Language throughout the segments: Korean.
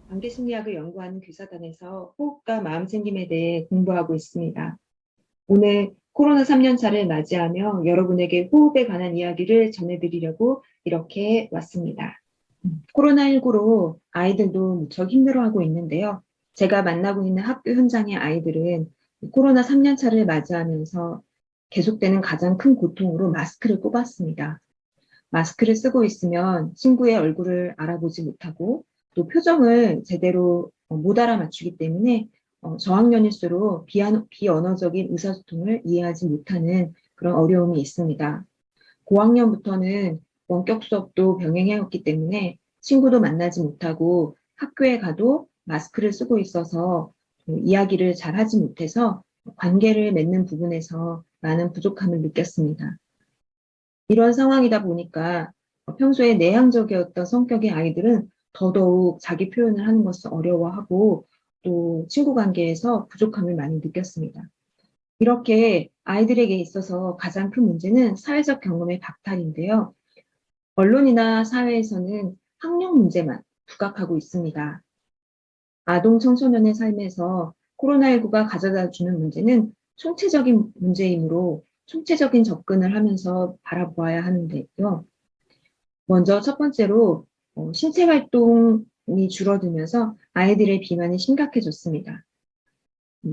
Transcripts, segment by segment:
관계심리학을 연구하는 교사단에서 호흡과 마음챙김에 대해 공부하고 있습니다. 오늘 코로나 3년 차를 맞이하며 여러분에게 호흡에 관한 이야기를 전해드리려고 이렇게 왔습니다. 코로나19로 아이들도 무척 힘들어하고 있는데요. 제가 만나고 있는 학교 현장의 아이들은 코로나 3년 차를 맞이하면서 계속되는 가장 큰 고통으로 마스크를 꼽았습니다. 마스크를 쓰고 있으면 친구의 얼굴을 알아보지 못하고 또 표정을 제대로 못 알아맞추기 때문에 저학년일수록 비언어적인 의사소통을 이해하지 못하는 그런 어려움이 있습니다. 고학년부터는 원격 수업도 병행해왔기 때문에 친구도 만나지 못하고 학교에 가도 마스크를 쓰고 있어서 이야기를 잘 하지 못해서 관계를 맺는 부분에서 많은 부족함을 느꼈습니다. 이런 상황이다 보니까 평소에 내향적이었던 성격의 아이들은 더더욱 자기 표현을 하는 것을 어려워하고 또 친구 관계에서 부족함을 많이 느꼈습니다. 이렇게 아이들에게 있어서 가장 큰 문제는 사회적 경험의 박탈인데요. 언론이나 사회에서는 학력 문제만 부각하고 있습니다. 아동 청소년의 삶에서 코로나19가 가져다 주는 문제는 총체적인 문제이므로 총체적인 접근을 하면서 바라보아야 하는데요. 먼저 첫 번째로 신체 활동이 줄어들면서 아이들의 비만이 심각해졌습니다.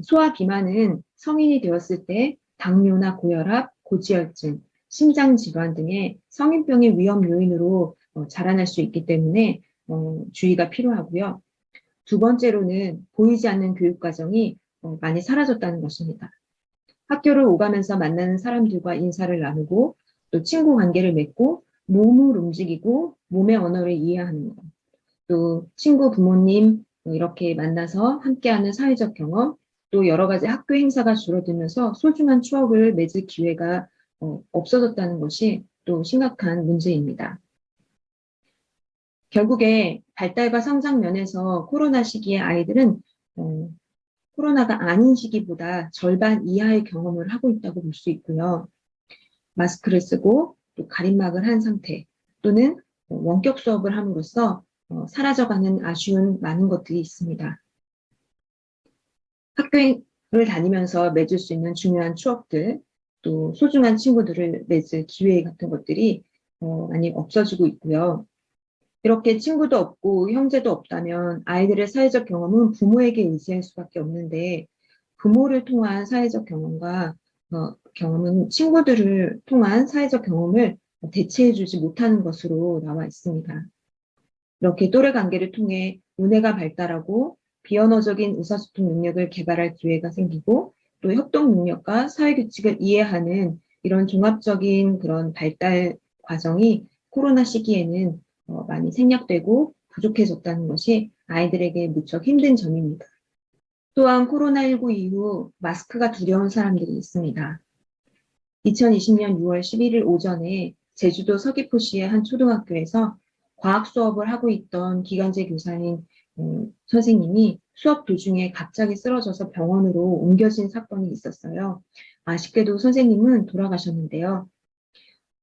소아 비만은 성인이 되었을 때 당뇨나 고혈압, 고지혈증, 심장질환 등의 성인병의 위험 요인으로 자라날 수 있기 때문에 주의가 필요하고요. 두 번째로는 보이지 않는 교육 과정이 많이 사라졌다는 것입니다. 학교를 오가면서 만나는 사람들과 인사를 나누고 또 친구 관계를 맺고 몸을 움직이고 몸의 언어를 이해하는 것. 또 친구, 부모님 이렇게 만나서 함께하는 사회적 경험, 또 여러 가지 학교 행사가 줄어들면서 소중한 추억을 맺을 기회가 없어졌다는 것이 또 심각한 문제입니다. 결국에 발달과 성장 면에서 코로나 시기에 아이들은 코로나가 아닌 시기보다 절반 이하의 경험을 하고 있다고 볼 수 있고요. 마스크를 쓰고 또 가림막을 한 상태 또는 원격 수업을 함으로써 사라져가는 아쉬운 많은 것들이 있습니다. 학교를 다니면서 맺을 수 있는 중요한 추억들, 또 소중한 친구들을 맺을 기회 같은 것들이 많이 없어지고 있고요. 이렇게 친구도 없고 형제도 없다면 아이들의 사회적 경험은 부모에게 의지할 수밖에 없는데 부모를 통한 사회적 경험과 경험은 친구들을 통한 사회적 경험을 대체해주지 못하는 것으로 나와 있습니다. 이렇게 또래 관계를 통해 문해가 발달하고 비언어적인 의사소통 능력을 개발할 기회가 생기고 또 협동 능력과 사회 규칙을 이해하는 이런 종합적인 그런 발달 과정이 코로나 시기에는 많이 생략되고 부족해졌다는 것이 아이들에게 무척 힘든 점입니다. 또한 코로나19 이후 마스크가 두려운 사람들이 있습니다. 2020년 6월 11일 오전에 제주도 서귀포시의 한 초등학교에서 과학 수업을 하고 있던 기간제 교사인 선생님이 수업 도중에 갑자기 쓰러져서 병원으로 옮겨진 사건이 있었어요. 아쉽게도 선생님은 돌아가셨는데요.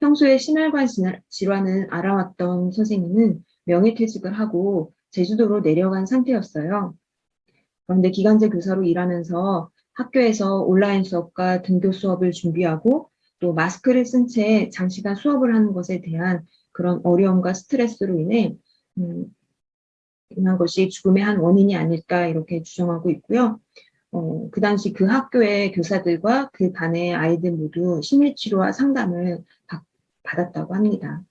평소에 심혈관 질환을 알아왔던 선생님은 명예퇴직을 하고 제주도로 내려간 상태였어요. 그런데 기간제 교사로 일하면서 학교에서 온라인 수업과 등교 수업을 준비하고 또 마스크를 쓴 채 장시간 수업을 하는 것에 대한 그런 어려움과 스트레스로 인해 이런 것이 죽음의 한 원인이 아닐까 이렇게 주장하고 있고요. 그 당시 그 학교의 교사들과 그 반의 아이들 모두 심리치료와 상담을 받았다고 합니다.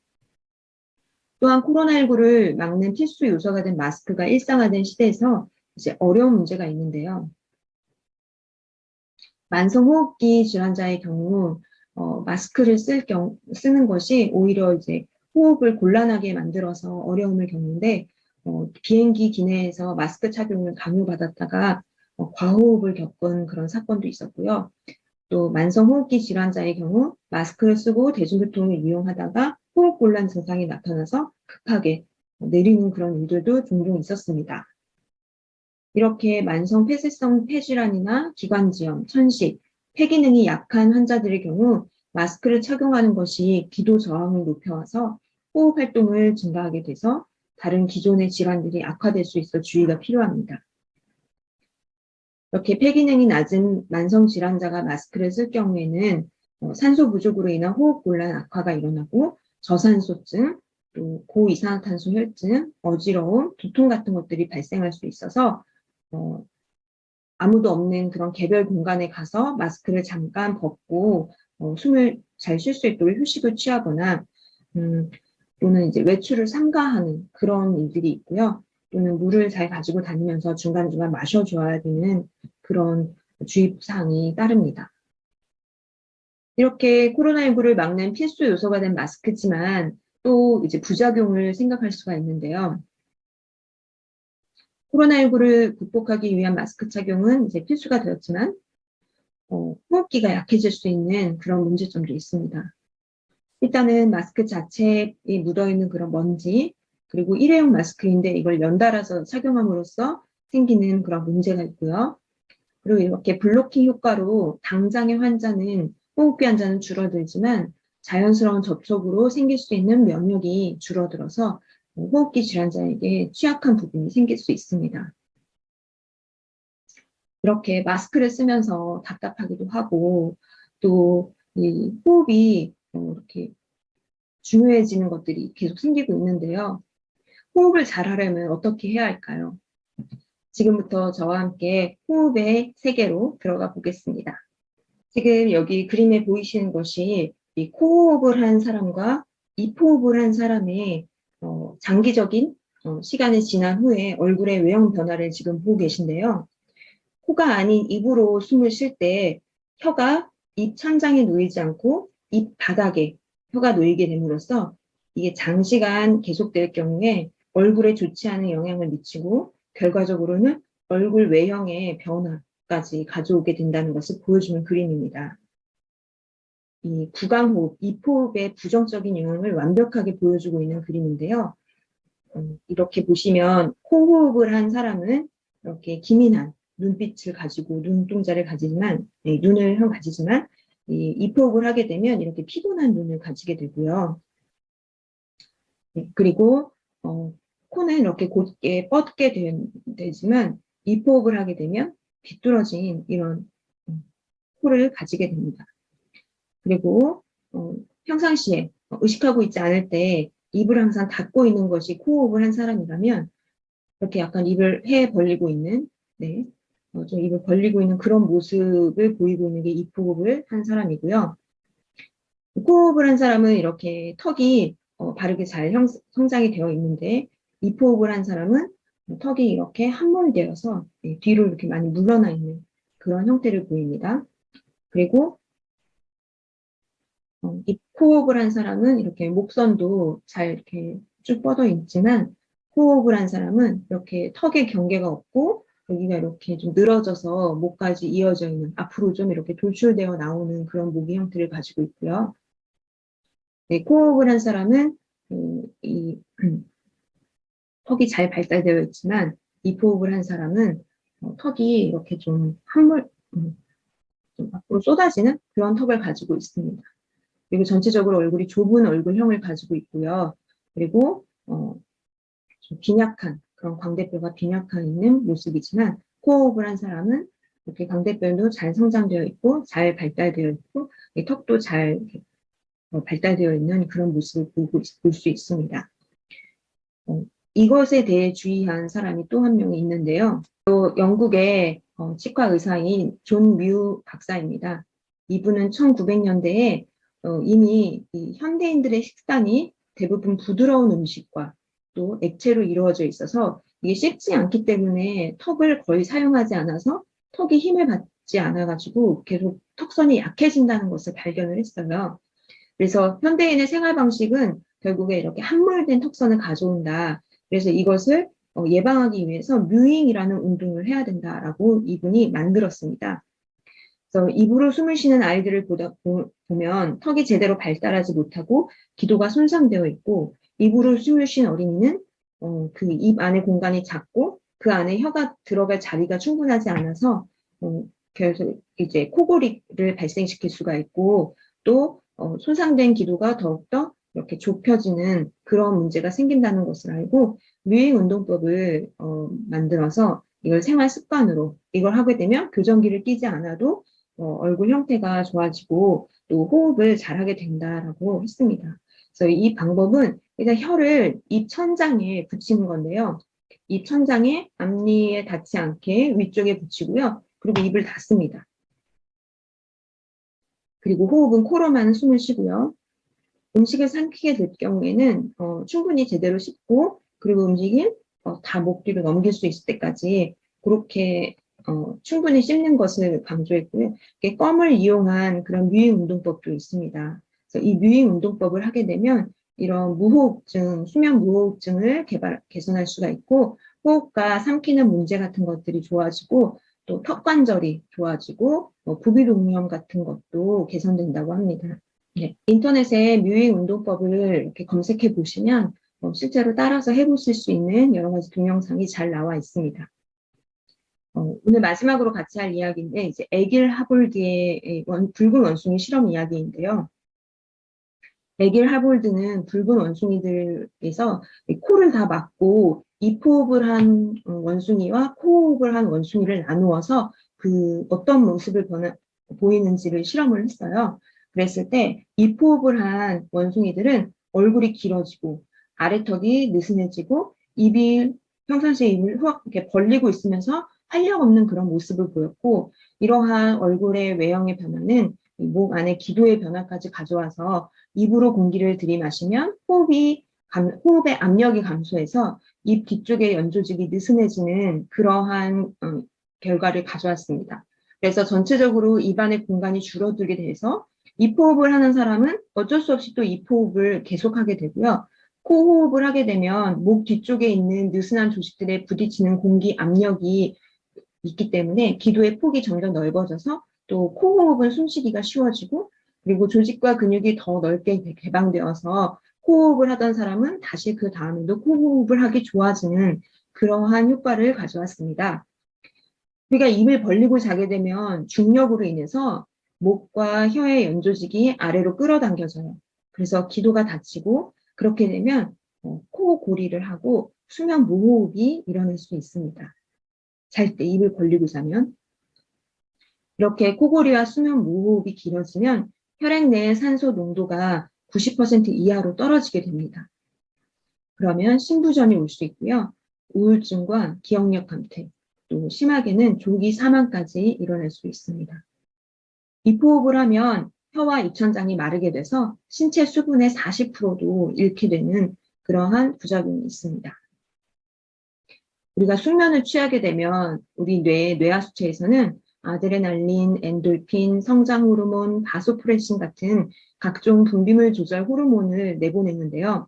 또한 코로나19를 막는 필수 요소가 된 마스크가 일상화된 시대에서 이제 어려운 문제가 있는데요. 만성호흡기 질환자의 경우 마스크를 쓰는 것이 오히려 이제 호흡을 곤란하게 만들어서 어려움을 겪는데 비행기 기내에서 마스크 착용을 강요받았다가 과호흡을 겪은 그런 사건도 있었고요. 또 만성호흡기 질환자의 경우 마스크를 쓰고 대중교통을 이용하다가 호흡곤란 증상이 나타나서 급하게 내리는 그런 일들도 종종 있었습니다. 이렇게 만성 폐쇄성 폐질환이나 기관지염, 천식, 폐기능이 약한 환자들의 경우 마스크를 착용하는 것이 기도 저항을 높여와서 호흡 활동을 증가하게 돼서 다른 기존의 질환들이 악화될 수 있어 주의가 필요합니다. 이렇게 폐기능이 낮은 만성 질환자가 마스크를 쓸 경우에는 산소 부족으로 인한 호흡 곤란 악화가 일어나고 저산소증, 또 고이산화탄소 혈증, 어지러움, 두통 같은 것들이 발생할 수 있어서 아무도 없는 그런 개별 공간에 가서 마스크를 잠깐 벗고 숨을 잘 쉴 수 있도록 휴식을 취하거나 또는 이제 외출을 삼가하는 그런 일들이 있고요. 또는 물을 잘 가지고 다니면서 중간중간 마셔줘야 되는 그런 주의사항이 따릅니다. 이렇게 코로나19를 막는 필수 요소가 된 마스크지만 또 이제 부작용을 생각할 수가 있는데요. 코로나19를 극복하기 위한 마스크 착용은 이제 필수가 되었지만 호흡기가 약해질 수 있는 그런 문제점도 있습니다. 일단은 마스크 자체에 묻어있는 그런 먼지, 그리고 일회용 마스크인데 이걸 연달아서 착용함으로써 생기는 그런 문제가 있고요. 그리고 이렇게 블로킹 효과로 당장의 환자는, 호흡기 환자는 줄어들지만 자연스러운 접촉으로 생길 수 있는 면역이 줄어들어서 호흡기 질환자에게 취약한 부분이 생길 수 있습니다. 이렇게 마스크를 쓰면서 답답하기도 하고 또 이 호흡이 이렇게 중요해지는 것들이 계속 생기고 있는데요. 호흡을 잘 하려면 어떻게 해야 할까요? 지금부터 저와 함께 호흡의 세계로 들어가 보겠습니다. 지금 여기 그림에 보이시는 것이 이 코호흡을 한 사람과 입호흡을 한 사람의 장기적인 시간이 지난 후에 얼굴의 외형 변화를 지금 보고 계신데요. 코가 아닌 입으로 숨을 쉴 때 혀가 입 천장에 놓이지 않고 입 바닥에 혀가 놓이게 됨으로써 이게 장시간 계속될 경우에 얼굴에 좋지 않은 영향을 미치고 결과적으로는 얼굴 외형의 변화까지 가져오게 된다는 것을 보여주는 그림입니다. 이 구강호흡, 입호흡의 부정적인 영향을 완벽하게 보여주고 있는 그림인데요. 이렇게 보시면 코호흡을 한 사람은 이렇게 기민한 눈빛을 가지고 눈동자를 가지지만 눈을 가지지만 이 입호흡을 하게 되면 이렇게 피곤한 눈을 가지게 되고요. 그리고 코는 이렇게 곧게 뻗게 되지만 입호흡을 하게 되면 비뚤어진 이런 코를 가지게 됩니다. 그리고 평상시에 의식하고 있지 않을 때 입을 항상 닫고 있는 것이 코호흡을 한 사람이라면 이렇게 약간 입을 해 벌리고 있는, 좀 입을 벌리고 있는 그런 모습을 보이고 있는 게 입호흡을 한 사람이고요. 코호흡을 한 사람은 이렇게 턱이 바르게 잘 성장이 되어 있는데 입호흡을 한 사람은 턱이 이렇게 함몰되어서 뒤로 이렇게 많이 물러나 있는 그런 형태를 보입니다. 그리고 입호흡을 한 사람은 이렇게 목선도 잘 이렇게 쭉 뻗어 있지만 호흡을 한 사람은 이렇게 턱에 경계가 없고 여기가 이렇게 좀 늘어져서 목까지 이어져 있는, 앞으로 좀 이렇게 돌출되어 나오는 그런 목의 형태를 가지고 있고요. 코호흡을 한 사람은 턱이 잘 발달되어 있지만 입호흡을 한 사람은 턱이 이렇게 좀 좀 앞으로 쏟아지는 그런 턱을 가지고 있습니다. 그리고 전체적으로 얼굴이 좁은 얼굴형을 가지고 있고요. 그리고 좀 빈약한 그런 광대뼈가 빈약한 있는 모습이지만 코호흡을 한 사람은 이렇게 광대뼈도 잘 성장되어 있고 잘 발달되어 있고 턱도 잘 발달되어 있는 그런 모습을 볼 수 있습니다. 이것에 대해 주의한 사람이 또 한 명이 있는데요. 또 영국의 치과 의사인 존 뮤 박사입니다. 이분은 1900년대에 이미 이 현대인들의 식단이 대부분 부드러운 음식과 또 액체로 이루어져 있어서 이게 씹지 않기 때문에 턱을 거의 사용하지 않아서 턱이 힘을 받지 않아가지고 계속 턱선이 약해진다는 것을 발견을 했어요. 그래서 현대인의 생활 방식은 결국에 이렇게 함몰된 턱선을 가져온다. 그래서 이것을 예방하기 위해서 뮤잉이라는 운동을 해야 된다라고 이분이 만들었습니다. 그래서 입으로 숨을 쉬는 아이들을 보면 턱이 제대로 발달하지 못하고 기도가 손상되어 있고 입으로 숨을 쉰 어린이는 그 입 안의 공간이 작고 그 안에 혀가 들어갈 자리가 충분하지 않아서 계속 이제 코골이를 발생시킬 수가 있고 또 손상된 기도가 더욱더 이렇게 좁혀지는 그런 문제가 생긴다는 것을 알고 뮤잉 운동법을 만들어서 이걸 생활 습관으로 이걸 하게 되면 교정기를 끼지 않아도 얼굴 형태가 좋아지고 또 호흡을 잘하게 된다라고 했습니다. 그래서 이 방법은 일단 혀를 입 천장에 붙이는 건데요. 입 천장에 앞니에 닿지 않게 위쪽에 붙이고요. 그리고 입을 닫습니다. 그리고 호흡은 코로만 숨을 쉬고요. 음식을 삼키게 될 경우에는 충분히 제대로 씹고 그리고 음식을 다 목 뒤로 넘길 수 있을 때까지 그렇게 충분히 씹는 것을 강조했고요. 껌을 이용한 그런 뮤잉 운동법도 있습니다. 그래서 이 뮤잉 운동법을 하게 되면 이런 무호흡증, 수면 무호흡증을 개선할 수가 있고 호흡과 삼키는 문제 같은 것들이 좋아지고 또 턱관절이 좋아지고 부비동염 같은 것도 개선된다고 합니다. 네, 인터넷에 뮤잉 운동법을 이렇게 검색해 보시면 실제로 따라서 해보실 수 있는 여러 가지 동영상이 잘 나와 있습니다. 오늘 마지막으로 같이 할 이야기인데 이제 에길 하볼드의 붉은 원숭이 실험 이야기인데요. 에길 하볼드는 붉은 원숭이들에서 코를 다 막고 입호흡을 한 원숭이와 코호흡을 한 원숭이를 나누어서 그 어떤 모습을 보이는지를 실험을 했어요. 그랬을 때 입호흡을 한 원숭이들은 얼굴이 길어지고 아래턱이 느슨해지고 입이 평상시에 입을 이렇게 벌리고 있으면서 활력 없는 그런 모습을 보였고 이러한 얼굴의 외형의 변화는 목 안에 기도의 변화까지 가져와서 입으로 공기를 들이마시면 호흡의 압력이 감소해서 입 뒤쪽의 연조직이 느슨해지는 그러한 결과를 가져왔습니다. 그래서 전체적으로 입안의 공간이 줄어들게 돼서 입호흡을 하는 사람은 어쩔 수 없이 또 입호흡을 계속하게 되고요. 코호흡을 하게 되면 목 뒤쪽에 있는 느슨한 조직들에 부딪히는 공기 압력이 있기 때문에 기도의 폭이 점점 넓어져서 또 코호흡은 숨쉬기가 쉬워지고 그리고 조직과 근육이 더 넓게 개방되어서 호흡을 하던 사람은 다시 그 다음에도 코호흡을 하기 좋아지는 그러한 효과를 가져왔습니다. 우리가 입을 벌리고 자게 되면 중력으로 인해서 목과 혀의 연조직이 아래로 끌어당겨져요. 그래서 기도가 닫히고 그렇게 되면 코 고리를 하고 수면 무호흡이 일어날 수 있습니다. 잘 때 입을 벌리고 자면 이렇게 코골이와 수면 무호흡이 길어지면 혈액 내의 산소 농도가 90% 이하로 떨어지게 됩니다. 그러면 심부전이 올 수 있고요. 우울증과 기억력 감퇴, 또 심하게는 조기 사망까지 일어날 수 있습니다. 입호흡을 하면 혀와 입천장이 마르게 돼서 신체 수분의 40%도 잃게 되는 그러한 부작용이 있습니다. 우리가 숙면을 취하게 되면 우리 뇌의 뇌하수체에서는 아드레날린, 엔돌핀, 성장 호르몬, 바소프레신 같은 각종 분비물 조절 호르몬을 내보내는데요.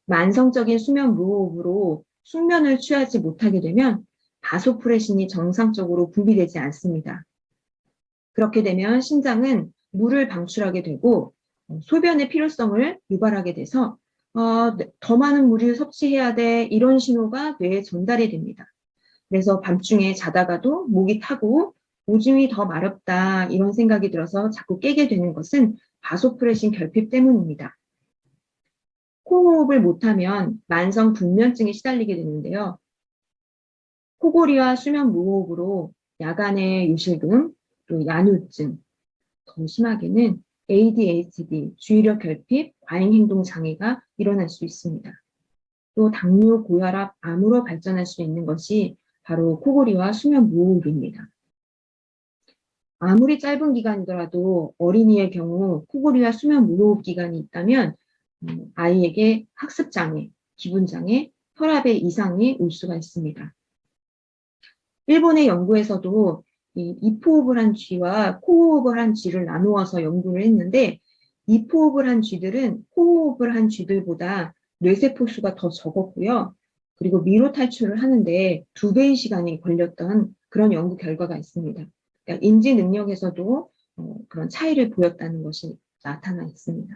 만성적인 수면 무호흡으로 숙면을 취하지 못하게 되면 바소프레신이 정상적으로 분비되지 않습니다. 그렇게 되면 신장은 물을 방출하게 되고 소변의 필요성을 유발하게 돼서 더 많은 물을 섭취해야 돼 이런 신호가 뇌에 전달이 됩니다. 그래서 밤중에 자다가도 목이 타고 오줌이 더 마렵다 이런 생각이 들어서 자꾸 깨게 되는 것은 바소프레신 결핍 때문입니다. 코호흡을 못하면 만성 불면증에 시달리게 되는데요. 코골이와 수면 무호흡으로 야간의 요실금, 또 야뇨증, 더 심하게는 ADHD, 주의력 결핍, 과잉행동 장애가 일어날 수 있습니다. 또 당뇨, 고혈압, 암으로 발전할 수 있는 것이 바로 코골이와 수면 무호흡입니다. 아무리 짧은 기간이더라도 어린이의 경우 코골이와 수면 무호흡 기간이 있다면 아이에게 학습장애, 기분장애, 혈압의 이상이 올 수가 있습니다. 일본의 연구에서도 이 입호흡을 한 쥐와 코호흡을 한 쥐를 나누어서 연구를 했는데 입호흡을 한 쥐들은 코호흡을 한 쥐들보다 뇌세포 수가 더 적었고요. 그리고 미로 탈출을 하는데 2배의 시간이 걸렸던 그런 연구 결과가 있습니다. 그러니까 인지 능력에서도 그런 차이를 보였다는 것이 나타나 있습니다.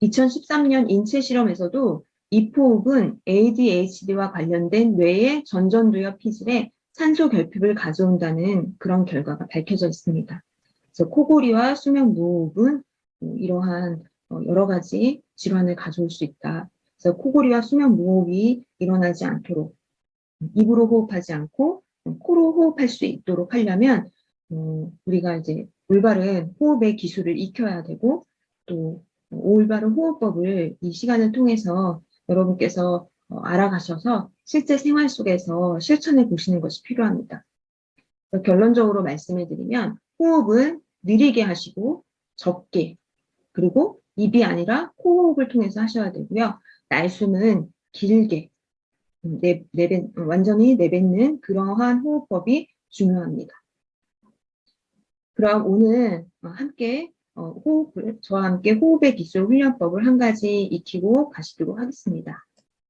2013년 인체 실험에서도 입호흡은 ADHD와 관련된 뇌의 전전두엽 피질에 산소 결핍을 가져온다는 그런 결과가 밝혀져 있습니다. 그래서 코골이와 수면 무호흡은 이러한 여러 가지 질환을 가져올 수 있다. 그래서 코골이와 수면 무호흡이 일어나지 않도록 입으로 호흡하지 않고 코로 호흡할 수 있도록 하려면 우리가 이제 올바른 호흡의 기술을 익혀야 되고 또 올바른 호흡법을 이 시간을 통해서 여러분께서 알아가셔서 실제 생활 속에서 실천해 보시는 것이 필요합니다. 결론적으로 말씀을 드리면 호흡은 느리게 하시고 적게 그리고 입이 아니라 코호흡을 통해서 하셔야 되고요. 날숨은 길게 완전히 내뱉는 그러한 호흡법이 중요합니다. 그럼 오늘 함께 저와 함께 호흡의 기술 훈련법을 한 가지 익히고 가시도록 하겠습니다.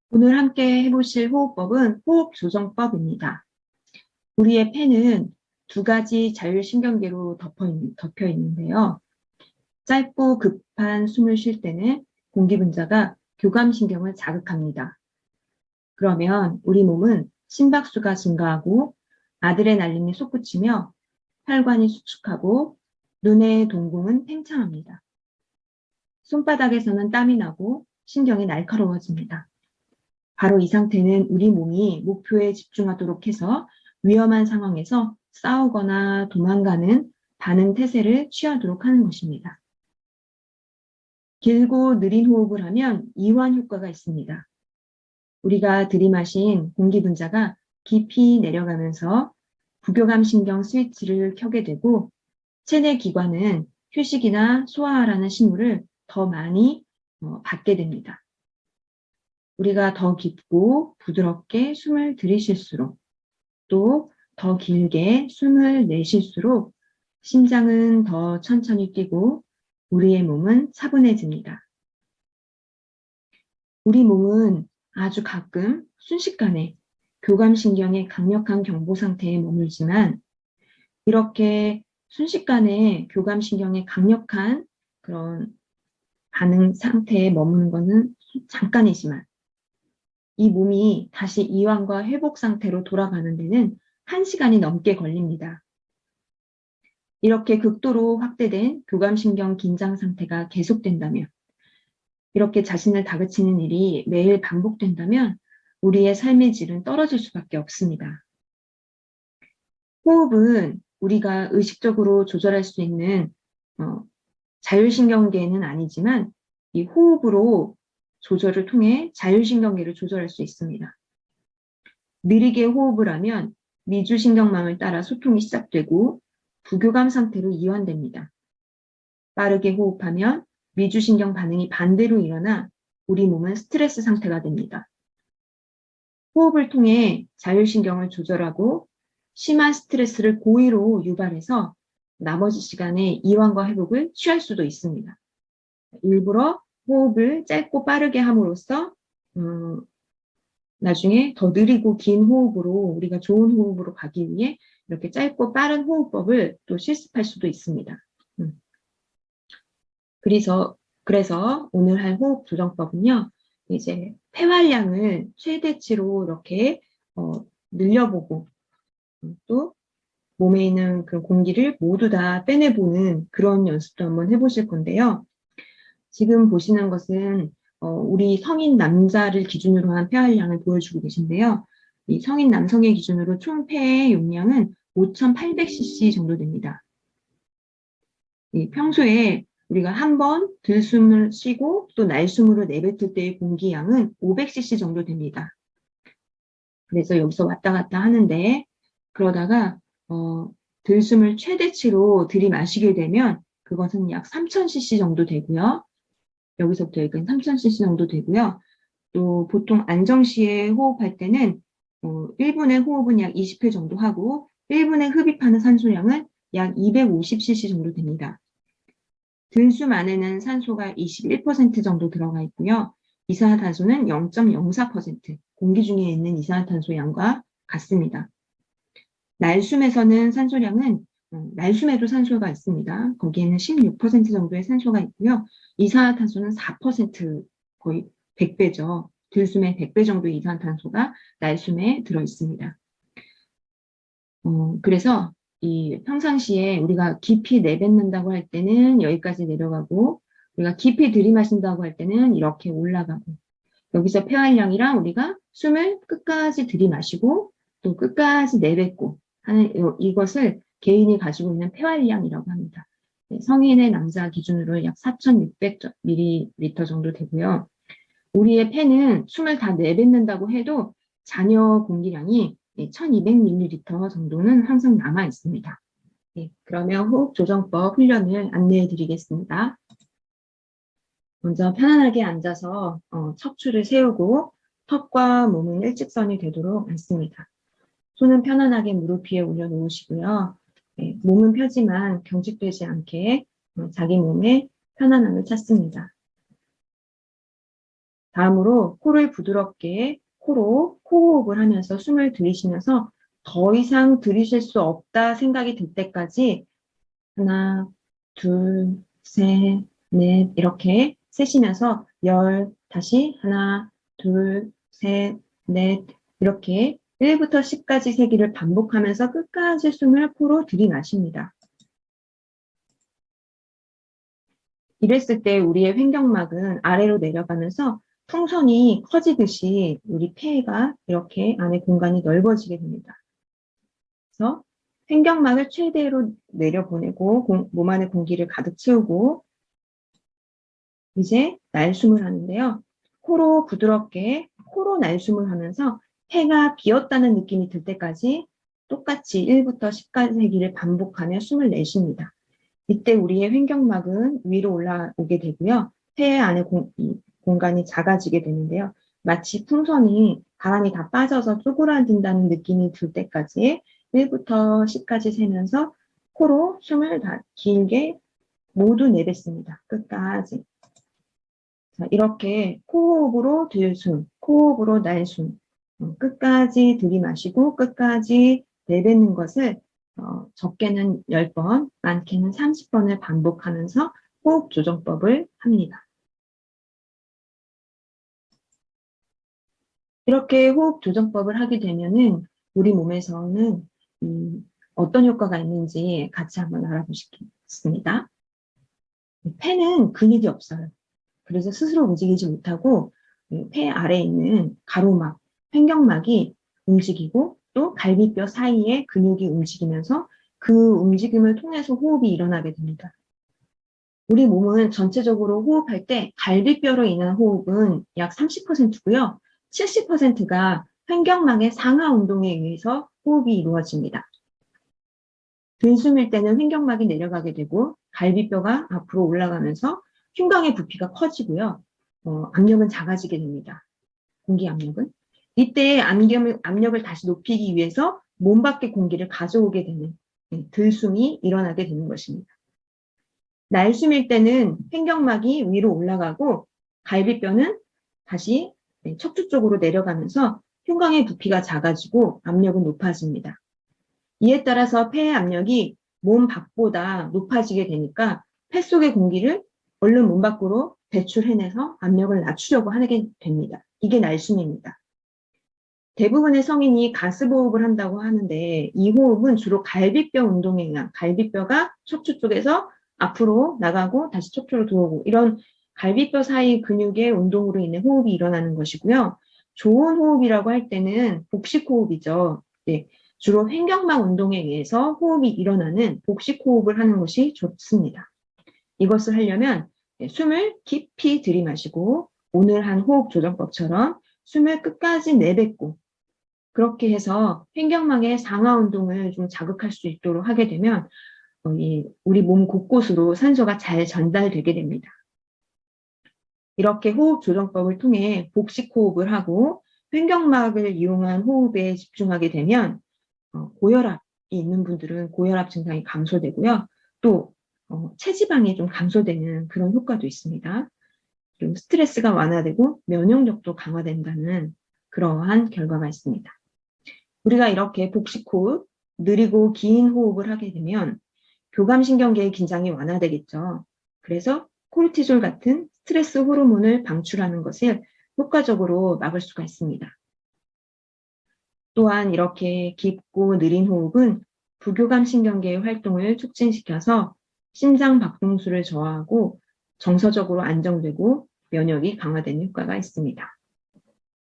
오늘 함께 해보실 호흡법은 호흡 조정법입니다. 우리의 폐는 두 가지 자율신경계로 덮여 있는데요. 짧고 급한 숨을 쉴 때는 공기분자가 교감신경을 자극합니다. 그러면 우리 몸은 심박수가 증가하고 아드레날린이 솟구치며 혈관이 수축하고 눈의 동공은 팽창합니다. 손바닥에서는 땀이 나고 신경이 날카로워집니다. 바로 이 상태는 우리 몸이 목표에 집중하도록 해서 위험한 상황에서 싸우거나 도망가는 반응 태세를 취하도록 하는 것입니다. 길고 느린 호흡을 하면 이완 효과가 있습니다. 우리가 들이마신 공기 분자가 깊이 내려가면서 부교감 신경 스위치를 켜게 되고 체내 기관은 휴식이나 소화하라는 신호를 더 많이 받게 됩니다. 우리가 더 깊고 부드럽게 숨을 들이쉴수록 또 더 길게 숨을 내쉴수록 심장은 더 천천히 뛰고 우리의 몸은 차분해집니다. 우리 몸은 아주 가끔 순식간에 교감신경의 강력한 경보 상태에 머물지만 이렇게 순식간에 교감신경의 강력한 그런 반응 상태에 머무는 것은 잠깐이지만 이 몸이 다시 이완과 회복 상태로 돌아가는 데는 1시간이 넘게 걸립니다. 이렇게 극도로 확대된 교감신경 긴장 상태가 계속된다면 이렇게 자신을 다그치는 일이 매일 반복된다면 우리의 삶의 질은 떨어질 수밖에 없습니다. 호흡은 우리가 의식적으로 조절할 수 있는 자율신경계는 아니지만 이 호흡으로 조절을 통해 자율신경계를 조절할 수 있습니다. 느리게 호흡을 하면 미주신경망을 따라 소통이 시작되고 부교감 상태로 이완됩니다. 빠르게 호흡하면 미주신경 반응이 반대로 일어나 우리 몸은 스트레스 상태가 됩니다. 호흡을 통해 자율신경을 조절하고 심한 스트레스를 고의로 유발해서 나머지 시간에 이완과 회복을 취할 수도 있습니다. 일부러 호흡을 짧고 빠르게 함으로써 나중에 더 느리고 긴 호흡으로 우리가 좋은 호흡으로 가기 위해 이렇게 짧고 빠른 호흡법을 또 실습할 수도 있습니다. 그래서 오늘 할 호흡 조정법은요, 이제 폐활량을 최대치로 이렇게 늘려보고 또 몸에 있는 그 공기를 모두 다 빼내보는 그런 연습도 한번 해보실 건데요. 지금 보시는 것은 우리 성인 남자를 기준으로 한 폐활량을 보여주고 계신데요. 이 성인 남성의 기준으로 총 폐의 용량은 5,800cc 정도 됩니다. 평소에 우리가 한 번 들숨을 쉬고 또 날숨으로 내뱉을 때의 공기량은 500cc 정도 됩니다. 그래서 여기서 왔다 갔다 하는데 그러다가 들숨을 최대치로 들이마시게 되면 그것은 약 3000cc 정도 되고요. 여기서부터 여기까지 3000cc 정도 되고요. 또 보통 안정시에 호흡할 때는 1분의 호흡은 약 20회 정도 하고 1분에 흡입하는 산소량은 약 250cc 정도 됩니다. 들숨 안에는 산소가 21% 정도 들어가 있고요. 이산화탄소는 0.04%, 공기 중에 있는 이산화탄소 양과 같습니다. 날숨에서는 산소량은 날숨에도 산소가 있습니다. 거기에는 16% 정도의 산소가 있고요. 이산화탄소는 4%, 거의 100배죠. 들숨의 100배 정도의 이산화탄소가 날숨에 들어 있습니다. 그래서 이 평상시에 우리가 깊이 내뱉는다고 할 때는 여기까지 내려가고 우리가 깊이 들이마신다고 할 때는 이렇게 올라가고, 여기서 폐활량이랑 우리가 숨을 끝까지 들이마시고 또 끝까지 내뱉고 하는 이것을 개인이 가지고 있는 폐활량이라고 합니다. 성인의 남자 기준으로 약 4,600ml 정도 되고요. 우리의 폐는 숨을 다 내뱉는다고 해도 잔여 공기량이 1,200ml 정도는 항상 남아 있습니다. 그러면 호흡 조정법 훈련을 안내해 드리겠습니다. 먼저 편안하게 앉아서 척추를 세우고 턱과 몸은 일직선이 되도록 앉습니다. 손은 편안하게 무릎 위에 올려놓으시고요. 몸은 펴지만 경직되지 않게 자기 몸의 편안함을 찾습니다. 다음으로 코를 부드럽게 코로 코호흡을 하면서 숨을 들이쉬면서 더 이상 들이쉴 수 없다 생각이 들 때까지 하나, 둘, 셋, 넷 이렇게 세시면서 다시 하나, 둘, 셋, 넷 이렇게 1부터 10까지 세기를 반복하면서 끝까지 숨을 코로 들이마십니다. 이랬을 때 우리의 횡격막은 아래로 내려가면서 풍선이 커지듯이 우리 폐가 이렇게 안에 공간이 넓어지게 됩니다. 그래서 횡격막을 최대로 내려보내고 몸 안에 공기를 가득 채우고 이제 날숨을 하는데요. 코로 부드럽게 코로 날숨을 하면서 폐가 비었다는 느낌이 들 때까지 똑같이 1부터 10까지 세기를 반복하며 숨을 내쉽니다. 이때 우리의 횡격막은 위로 올라오게 되고요. 폐 안에 공간이 작아지게 되는데요. 마치 풍선이 바람이 다 빠져서 쪼그라든다는 느낌이 들 때까지 1부터 10까지 세면서 코로 숨을 다 길게 모두 내뱉습니다. 끝까지. 자, 이렇게 코호흡으로 들숨, 코호흡으로 날숨, 끝까지 들이마시고 끝까지 내뱉는 것을 적게는 10번, 많게는 30번을 반복하면서 호흡 조정법을 합니다. 이렇게 호흡 조정법을 하게 되면은 우리 몸에서는 어떤 효과가 있는지 같이 한번 알아보시겠습니다. 폐는 근육이 없어요. 그래서 스스로 움직이지 못하고 폐 아래에 있는 가로막, 횡격막이 움직이고 또 갈비뼈 사이에 근육이 움직이면서 그 움직임을 통해서 호흡이 일어나게 됩니다. 우리 몸은 전체적으로 호흡할 때 갈비뼈로 인한 호흡은 약 30%고요. 70%가 횡격막의 상하 운동에 의해서 호흡이 이루어집니다. 들숨일 때는 횡격막이 내려가게 되고 갈비뼈가 앞으로 올라가면서 흉곽의 부피가 커지고요. 압력은 작아지게 됩니다. 공기 압력은. 이때 압력을 다시 높이기 위해서 몸 밖에 공기를 가져오게 되는 들숨이 일어나게 되는 것입니다. 날숨일 때는 횡격막이 위로 올라가고 갈비뼈는 다시 척추 쪽으로 내려가면서 흉곽의 부피가 작아지고 압력은 높아집니다. 이에 따라서 폐의 압력이 몸 밖보다 높아지게 되니까 폐 속의 공기를 얼른 몸 밖으로 배출해내서 압력을 낮추려고 하게 됩니다. 이게 날숨입니다. 대부분의 성인이 가스호흡을 한다고 하는데 이 호흡은 주로 갈비뼈 운동에 의한 갈비뼈가 척추 쪽에서 앞으로 나가고 다시 척추로 들어오고 이런 갈비뼈 사이 근육의 운동으로 인해 호흡이 일어나는 것이고요. 좋은 호흡이라고 할 때는 복식호흡이죠. 네, 주로 횡격막 운동에 의해서 호흡이 일어나는 복식호흡을 하는 것이 좋습니다. 이것을 하려면 숨을 깊이 들이마시고 오늘 한 호흡 조정법처럼 숨을 끝까지 내뱉고 그렇게 해서 횡격막의 상하 운동을 좀 자극할 수 있도록 하게 되면 우리 몸 곳곳으로 산소가 잘 전달되게 됩니다. 이렇게 호흡 조정법을 통해 복식 호흡을 하고 횡격막을 이용한 호흡에 집중하게 되면 고혈압이 있는 분들은 고혈압 증상이 감소되고요. 또 체지방이 좀 감소되는 그런 효과도 있습니다. 그리고 스트레스가 완화되고 면역력도 강화된다는 그러한 결과가 있습니다. 우리가 이렇게 복식 호흡, 느리고 긴 호흡을 하게 되면 교감신경계의 긴장이 완화되겠죠. 그래서 코르티졸 같은 스트레스 호르몬을 방출하는 것을 효과적으로 막을 수가 있습니다. 또한 이렇게 깊고 느린 호흡은 부교감신경계의 활동을 촉진시켜서 심장 박동수를 저하하고 정서적으로 안정되고 면역이 강화되는 효과가 있습니다.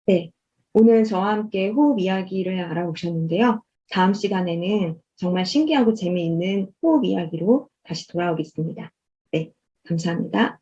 네, 오늘 저와 함께 호흡 이야기를 알아보셨는데요. 다음 시간에는 정말 신기하고 재미있는 호흡 이야기로 다시 돌아오겠습니다. 네, 감사합니다.